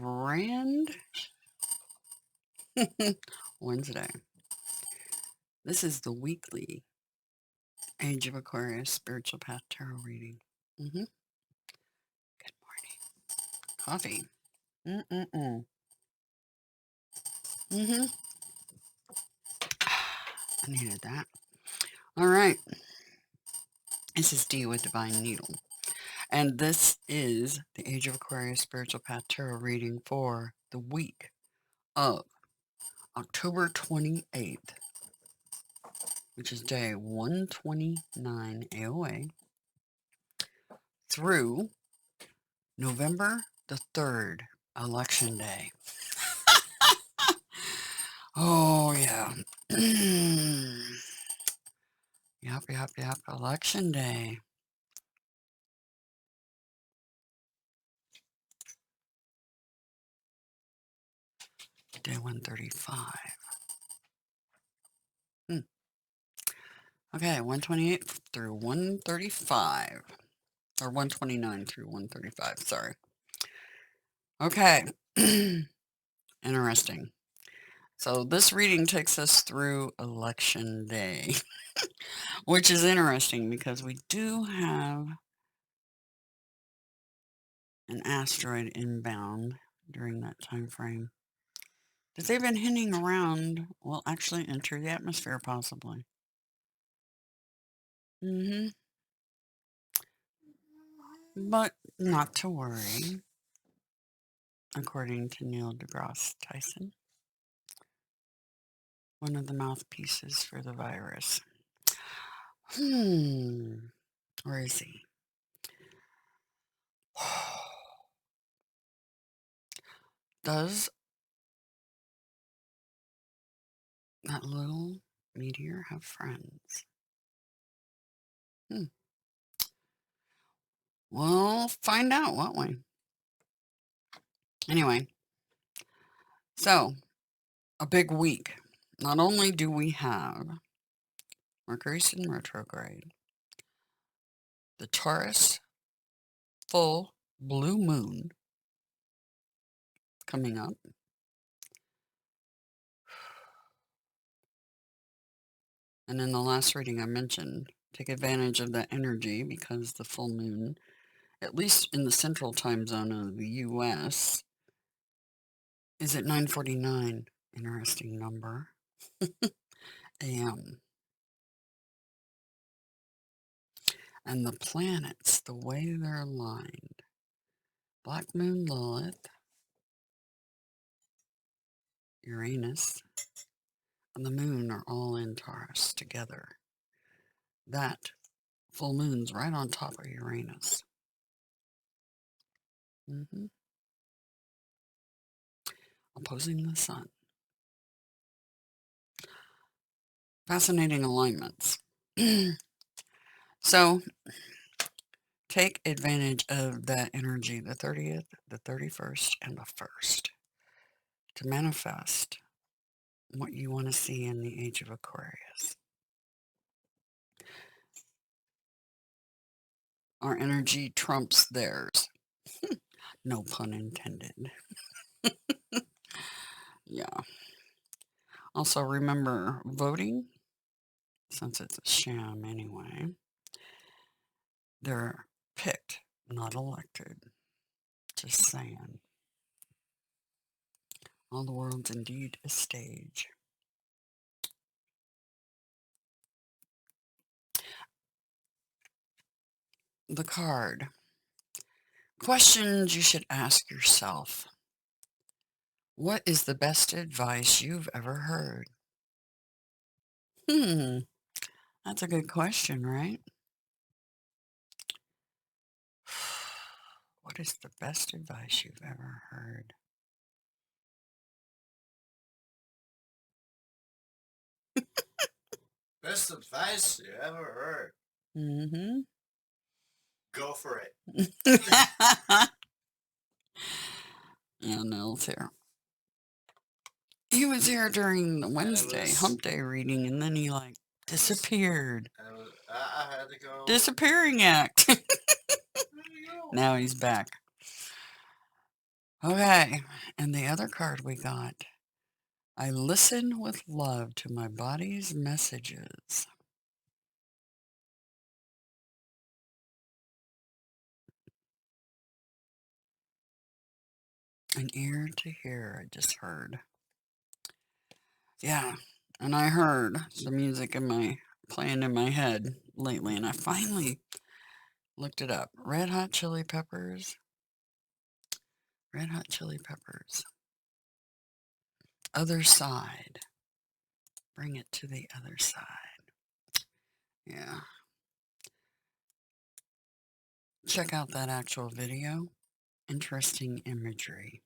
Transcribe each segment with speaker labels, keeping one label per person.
Speaker 1: grand Wednesday. This is the weekly Age of Aquarius Spiritual Path Tarot reading. Good morning. Coffee. I needed that. All right. This is Dee with Divine Needle. And this is the Age of Aquarius Spiritual Path Tarot reading for the week of October 28th, which is day 129 AoA, through November the 3rd, Election Day. Oh, yeah. Yep. Election Day. Day 135. Okay, 128 through 135. Or 129 through 135, sorry. Okay. Interesting. So this reading takes us through Election Day, which is interesting because we do have an asteroid inbound during that time frame that they've been hinting around will actually enter the atmosphere possibly. But not to worry, according to Neil deGrasse Tyson, one of the mouthpieces for the virus. Where is he? Does that little meteor have friends? We'll find out, won't we? Anyway, so a big week. Not only do we have Mercury's in retrograde, the Taurus full blue moon coming up, and in the last reading I mentioned, take advantage of that energy because the full moon, at least in the central time zone of the U.S., is at 9:49. Interesting number. a.m. And the planets, the way they're aligned. Black Moon Lilith, Uranus, and the moon are all in Taurus together. That full moon's right on top of Uranus. Opposing the sun. Fascinating alignments. So, take advantage of that energy, the 30th, the 31st, and the 1st, to manifest what you want to see in the Age of Aquarius. Our energy trumps theirs. No pun intended. Yeah. Also, remember voting, since it's a sham anyway. They're picked, not elected. Just saying. All the world's indeed a stage. The card. Questions you should ask yourself. What is the best advice you've ever heard? That's a good question, right? What is the best advice you've ever heard?
Speaker 2: Best advice you ever heard? Go for it.
Speaker 1: Yeah, Nell's here. He was here during the Wednesday hump day reading, and then he disappeared.
Speaker 2: I had to go.
Speaker 1: Disappearing act. Now he's back. Okay, and the other card we got, I listen with love to my body's messages. An ear to hear, I just heard. Yeah, and I heard the music playing in my head lately, and I finally looked it up. Red Hot Chili Peppers. Red Hot Chili Peppers. Other side. Bring it to the other side. Yeah. Check out that actual video. Interesting imagery.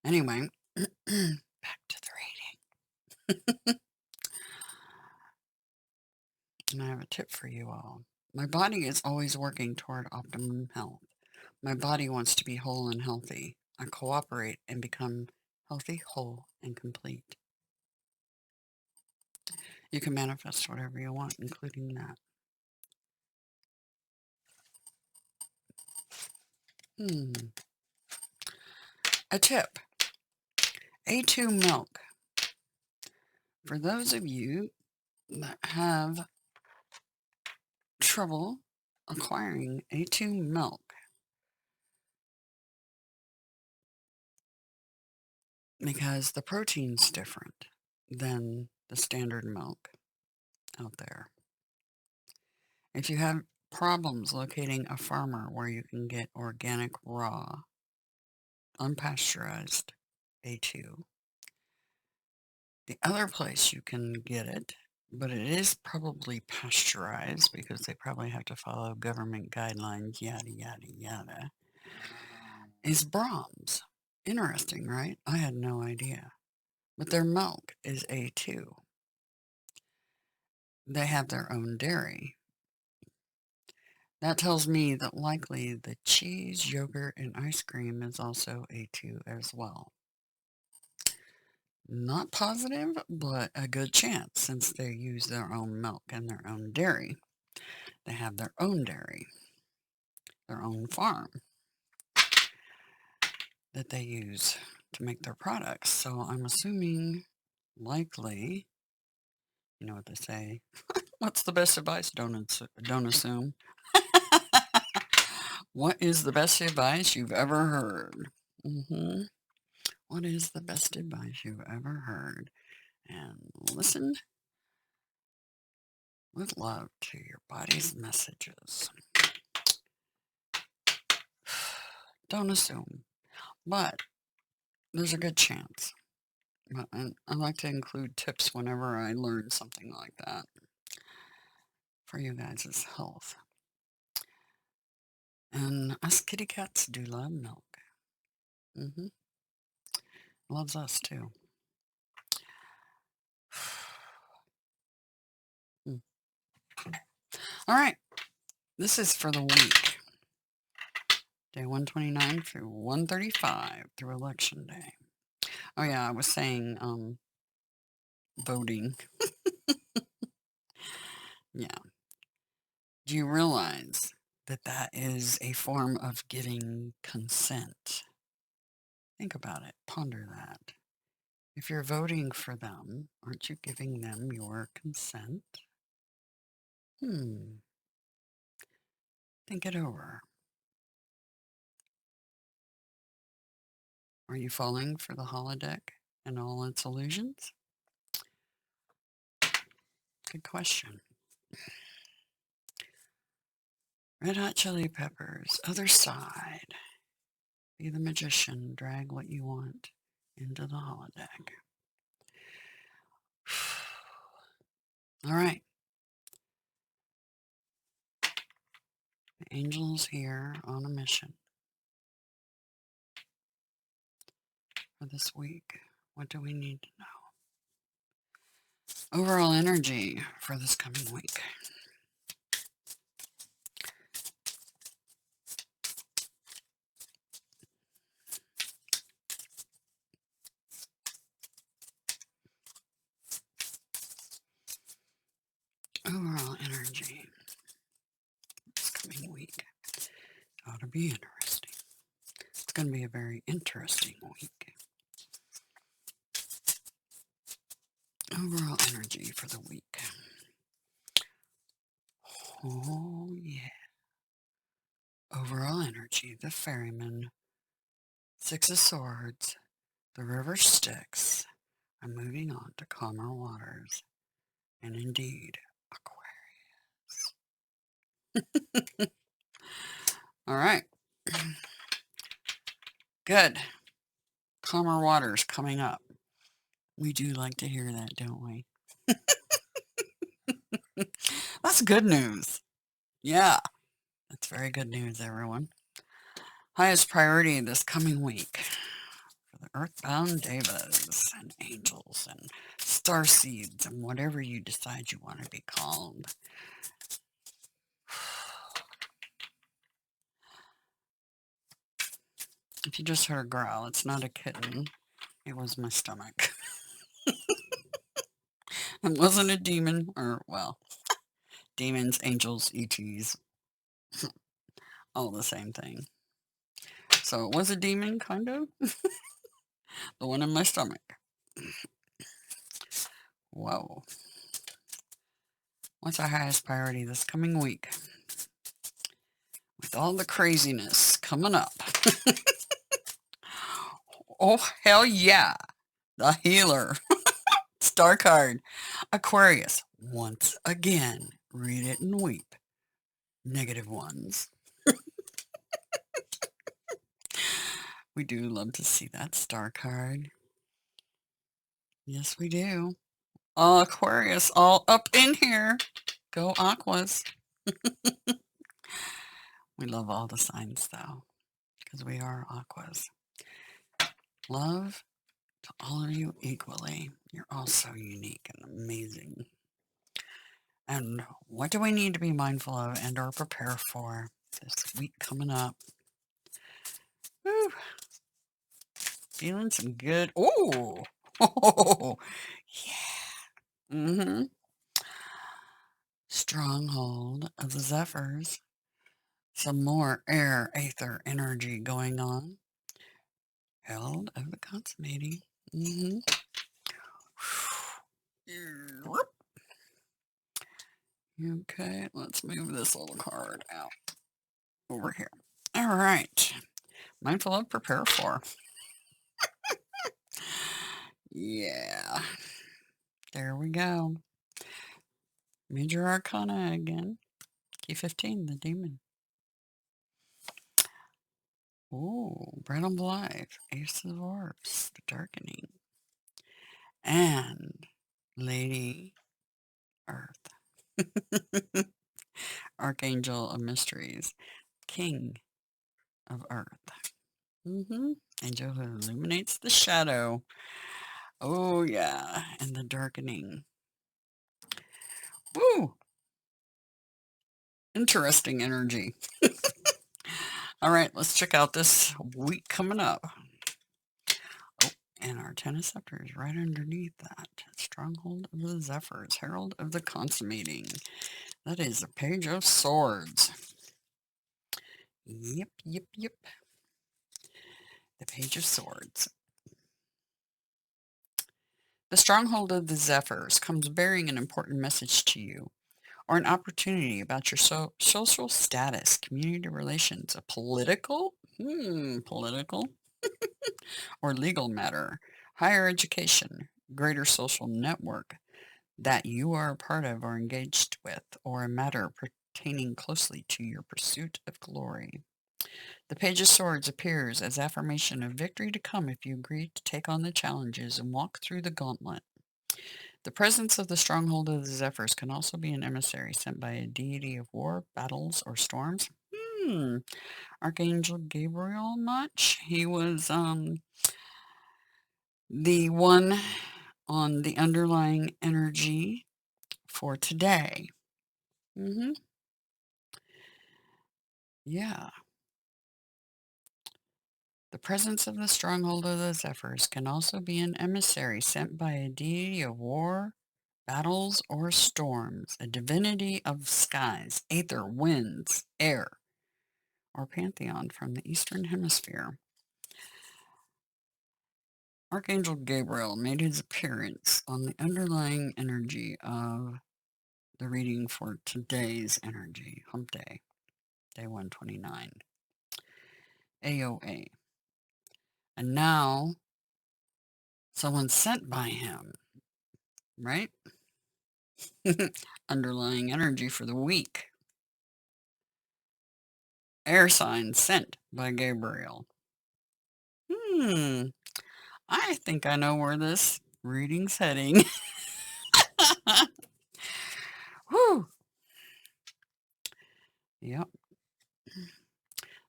Speaker 1: Anyway, back to the reading. And I have a tip for you all. My body is always working toward optimum health. My body wants to be whole and healthy. I cooperate and become healthy, whole, and complete. You can manifest whatever you want, including that. A tip. A2 milk. For those of you that have trouble acquiring A2 milk, because the protein's different than the standard milk out there. If you have problems locating a farmer where you can get organic, raw, unpasteurized A2, the other place you can get it, but it is probably pasteurized because they probably have to follow government guidelines, yada, yada, yada, is Brahms. Interesting, right? I had no idea. But their milk is A2. They have their own dairy. That tells me that likely the cheese, yogurt, and ice cream is also A2 as well. Not positive, but a good chance since they use their own milk and their own dairy. They have their own dairy, their own farm that they use to make their products. So I'm assuming likely, you know what they say, what's the best advice? Don't assume. What is the best advice you've ever heard? What is the best advice you've ever heard? And listen with love to your body's messages. Don't assume, but there's a good chance. But I like to include tips whenever I learn something like that for you guys' health. And us kitty cats do love milk. Loves us too. All right. This is for the week. Day 129 through 135 through Election Day. Oh yeah, I was saying voting. Yeah. Do you realize that that is a form of giving consent? Think about it. Ponder that. If you're voting for them, aren't you giving them your consent? Think it over. Are you falling for the holodeck and all its illusions? Good question. Red Hot Chili Peppers, other side. Be the magician, drag what you want into the holodeck. All right. The angel's here on a mission for this week. What do we need to know? Overall energy for this coming week. Overall energy this coming week. Ought to be interesting. It's going to be a very interesting week. Overall energy for the week. Oh, yeah. Overall energy, the Ferryman, 6 of Swords, the River Styx. I'm moving on to calmer waters. And indeed, Aquarius. All right. Good. Calmer waters coming up. We do like to hear that, don't we? That's good news. Yeah. That's very good news, everyone. Highest priority this coming week for the Earthbound Devas and angels and starseeds and whatever you decide you want to be called. If you just heard a growl, it's not a kitten. It was my stomach. It wasn't a demon, or, well, demons, angels, ETs, all the same thing. So it was a demon, kind of. The one in my stomach. Whoa. What's our highest priority this coming week? With all the craziness coming up. Oh, hell yeah. The healer. Star card. Aquarius. Once again. Read it and weep. Negative ones. We do love to see that star card. Yes, we do. Aquarius all up in here. Go Aquas. We love all the signs, though, because we are Aquas. Love to all of you equally. You're all so unique and amazing. And what do we need to be mindful of and or prepare for this week coming up? Woo. Feeling some good. Oh, yeah. Mm-hmm. Stronghold of the Zephyrs. Some more air, aether energy going on. Herald of the consummating. Mm-hmm. Okay, let's move this little card out over here. All right. Mindful of, prepare for. Yeah. There we go. Major Arcana again. Key 15, the demon. Ooh, Brennan Blythe, Ace of Orbs, the darkening. And Lady Earth. Archangel of Mysteries, King of Earth. Angel who illuminates the shadow. Oh, yeah. And the darkening. Woo! Interesting energy. All right, let's check out this week coming up. Oh, and our Ten of Scepters right underneath that. Stronghold of the Zephyrs, Herald of the Consummating. That is a Page of Swords. Yep. The Page of Swords. The Stronghold of the Zephyrs comes bearing an important message to you, or an opportunity about your social status, community relations, a political, or legal matter, higher education, greater social network that you are a part of or engaged with, or a matter pertaining closely to your pursuit of glory. The Page of Swords appears as affirmation of victory to come if you agree to take on the challenges and walk through the gauntlet. The presence of the Stronghold of the Zephyrs can also be an emissary sent by a deity of war, battles, or storms. Archangel Gabriel much? He was the one on the underlying energy for today. Yeah. The presence of the Stronghold of the Zephyrs can also be an emissary sent by a deity of war, battles, or storms, a divinity of skies, aether, winds, air, or pantheon from the Eastern Hemisphere. Archangel Gabriel made his appearance on the underlying energy of the reading for today's energy, Hump Day, Day 129, AoA. And now, someone's sent by him, right? Underlying energy for the week. Air sign sent by Gabriel. I think I know where this reading's heading. Whew. Yep.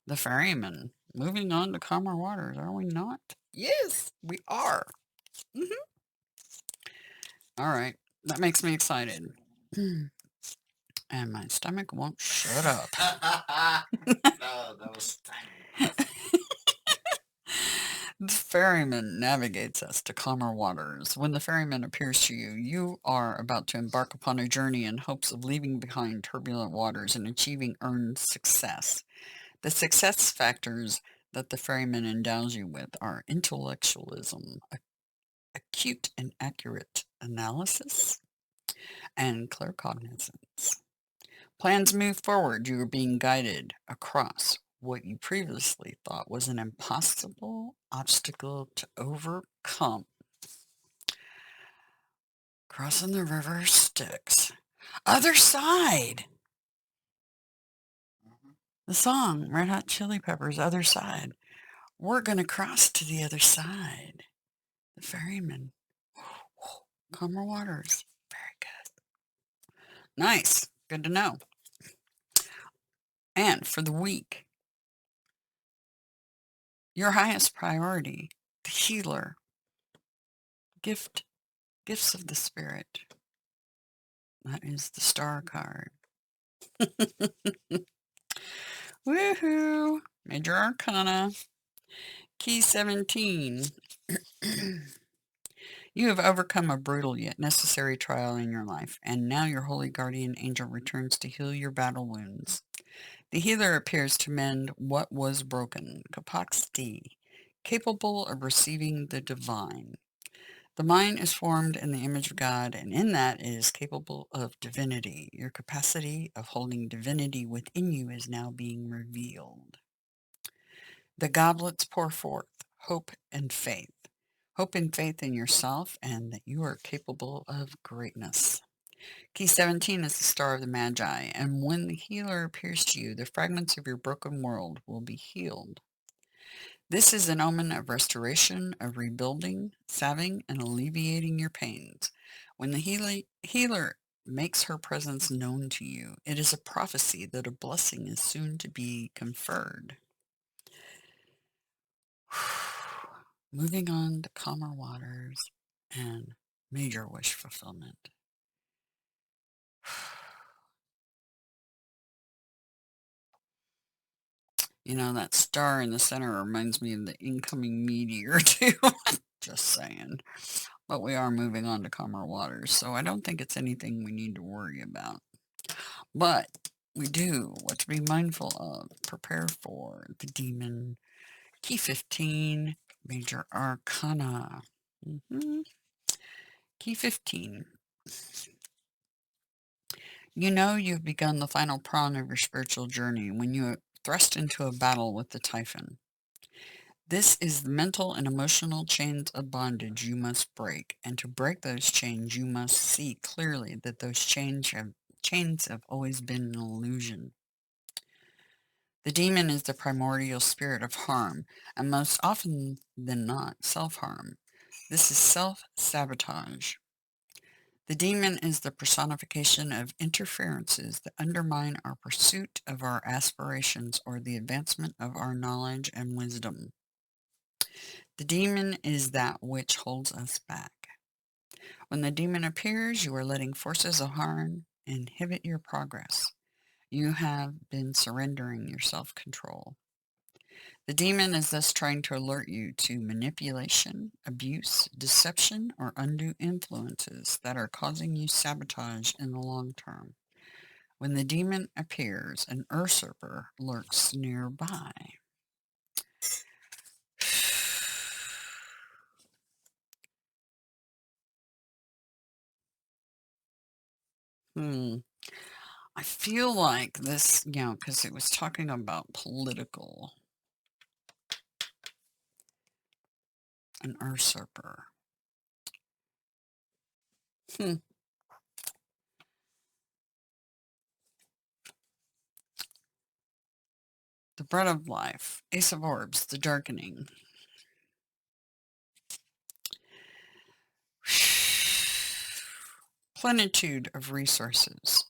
Speaker 1: The ferryman. Moving on to calmer waters, are we not? Yes, we are. All right. That makes me excited. And my stomach won't shut up.
Speaker 2: No, that was tiny.
Speaker 1: The ferryman navigates us to calmer waters. When the ferryman appears to you, you are about to embark upon a journey in hopes of leaving behind turbulent waters and achieving earned success. The success factors that the ferryman endows you with are intellectualism, acute and accurate analysis, and claircognizance. Plans move forward. You are being guided across what you previously thought was an impossible obstacle to overcome. Crossing the river Styx. Other side. The song, Red Hot Chili Peppers, Other Side. We're going to cross to the other side. The ferryman. Calmer waters. Very good. Nice. Good to know. And for the week, your highest priority, the healer. Gifts of the Spirit. That is the star card. Woohoo! Major Arcana. Key 17. You have overcome a brutal yet necessary trial in your life, and now your holy guardian angel returns to heal your battle wounds. The healer appears to mend what was broken, capacity, capable of receiving the divine. The mind is formed in the image of God, and in that it is capable of divinity. Your capacity of holding divinity within you is now being revealed. The goblets pour forth hope and faith. Hope and faith in yourself and that you are capable of greatness. Key 17 is the star of the Magi, and when the healer appears to you, the fragments of your broken world will be healed. This is an omen of restoration, of rebuilding, salving, and alleviating your pains. When the healer makes her presence known to you, it is a prophecy that a blessing is soon to be conferred. Moving on to calmer waters and major wish fulfillment. You know, that star in the center reminds me of the incoming meteor, too. Just saying. But we are moving on to calmer waters, so I don't think it's anything we need to worry about. But we do what to be mindful of. Prepare for the demon. Key 15, Major Arcana. Key 15. You know you've begun the final prong of your spiritual journey when you are thrust into a battle with the Typhon. This is the mental and emotional chains of bondage you must break, and to break those chains you must see clearly that those chains have always been an illusion. The demon is the primordial spirit of harm, and most often than not, self-harm. This is self-sabotage. The demon is the personification of interferences that undermine our pursuit of our aspirations or the advancement of our knowledge and wisdom. The demon is that which holds us back. When the demon appears, you are letting forces of harm inhibit your progress. You have been surrendering your self-control. The demon is thus trying to alert you to manipulation, abuse, deception, or undue influences that are causing you sabotage in the long term. When the demon appears, an usurper lurks nearby. I feel like this, because it was talking about political, an usurper. Hmm. The bread of life, Ace of Orbs, the darkening. Plenitude of resources.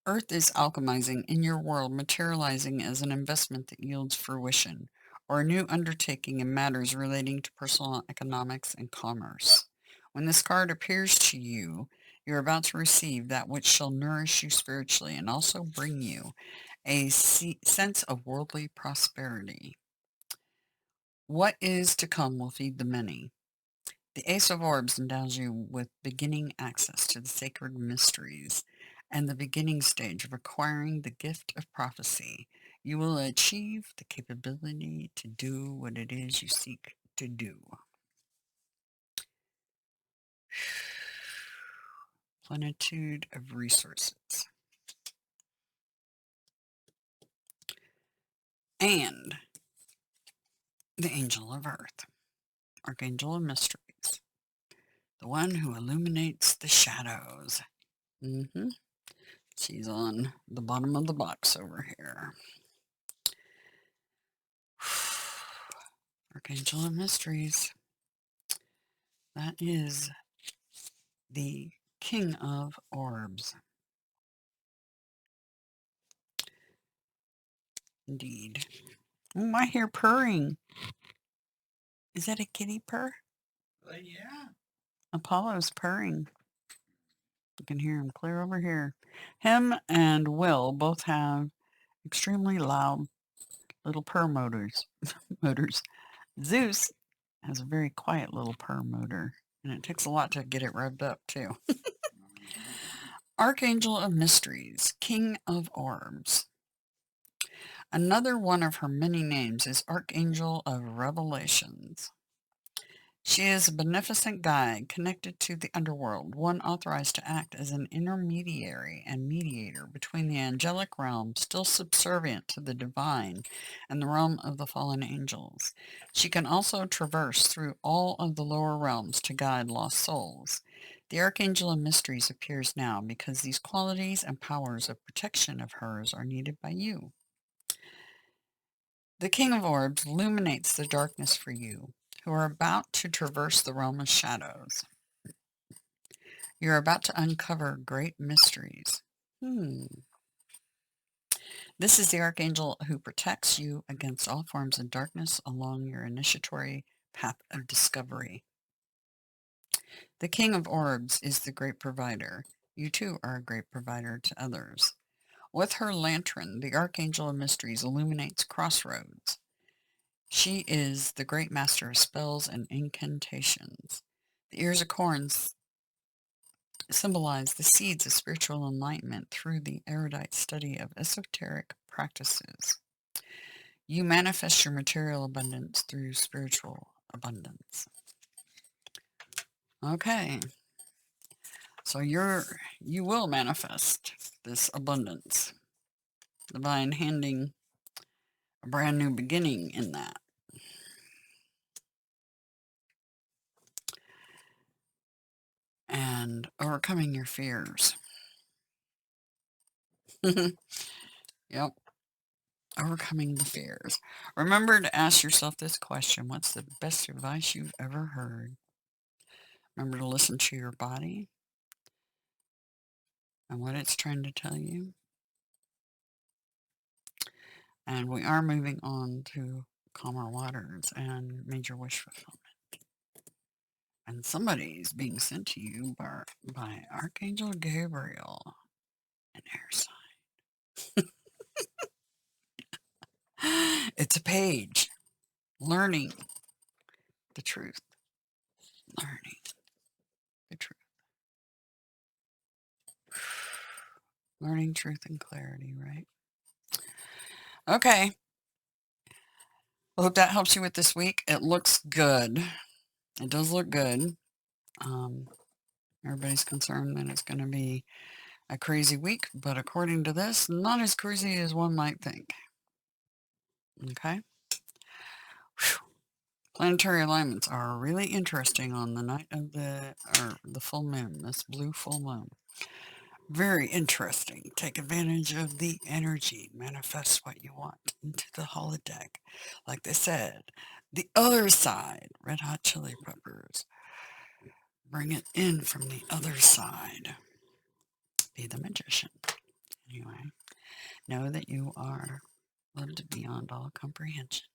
Speaker 1: Earth is alchemizing in your world, materializing as an investment that yields fruition, or a new undertaking in matters relating to personal economics and commerce. When this card appears to you, you're about to receive that which shall nourish you spiritually and also bring you a sense of worldly prosperity. What is to come will feed the many. The Ace of Orbs endows you with beginning access to the sacred mysteries and the beginning stage of acquiring the gift of prophecy. You will achieve the capability to do what it is you seek to do. Plenitude of resources. And the Angel of Earth, Archangel of Mysteries, the one who illuminates the shadows. She's on the bottom of the box over here. Archangel of Mysteries. That is the King of Orbs. Indeed. Oh, I hear purring. Is that a kitty purr?
Speaker 2: Yeah.
Speaker 1: Apollo's purring. You can hear him clear over here. Him and Will both have extremely loud little purr motors. Zeus has a very quiet little purr motor, and it takes a lot to get it revved up, too. Archangel of Mysteries, King of Orbs. Another one of her many names is Archangel of Revelations. She is a beneficent guide connected to the underworld, one authorized to act as an intermediary and mediator between the angelic realm, still subservient to the divine, and the realm of the fallen angels. She can also traverse through all of the lower realms to guide lost souls. The Archangel of Mysteries appears now because these qualities and powers of protection of hers are needed by you. The King of Orbs illuminates the darkness for you, who are about to traverse the realm of shadows. You're about to uncover great mysteries. This is the Archangel who protects you against all forms of darkness along your initiatory path of discovery. The King of Orbs is the great provider. You too are a great provider to others. With her lantern, the Archangel of Mysteries illuminates crossroads. She is the great master of spells and incantations. The ears of corn symbolize the seeds of spiritual enlightenment through the erudite study of esoteric practices. You manifest your material abundance through spiritual abundance. Okay, so you will manifest this abundance. Divine handing a brand new beginning in that. And overcoming your fears. Yep. Overcoming the fears. Remember to ask yourself this question. What's the best advice you've ever heard? Remember to listen to your body and what it's trying to tell you. And we are moving on to calmer waters and major wish fulfillment. And somebody's being sent to you by Archangel Gabriel, an air sign. It's a page. Learning the truth. Learning the truth. Learning truth and clarity, right? Okay. I hope that helps you with this week. It looks good. It does look good. Everybody's concerned that it's going to be A crazy week, but according to this, not as crazy as one might think. Okay? Whew. Planetary alignments are really interesting on the night of the full moon, this blue full moon. Very interesting. Take advantage of the energy. Manifest what you want into the holodeck. Like they said, the other side, Red Hot Chili Peppers. Bring it in from the other side. Be the magician. Anyway, know that you are loved beyond all comprehension.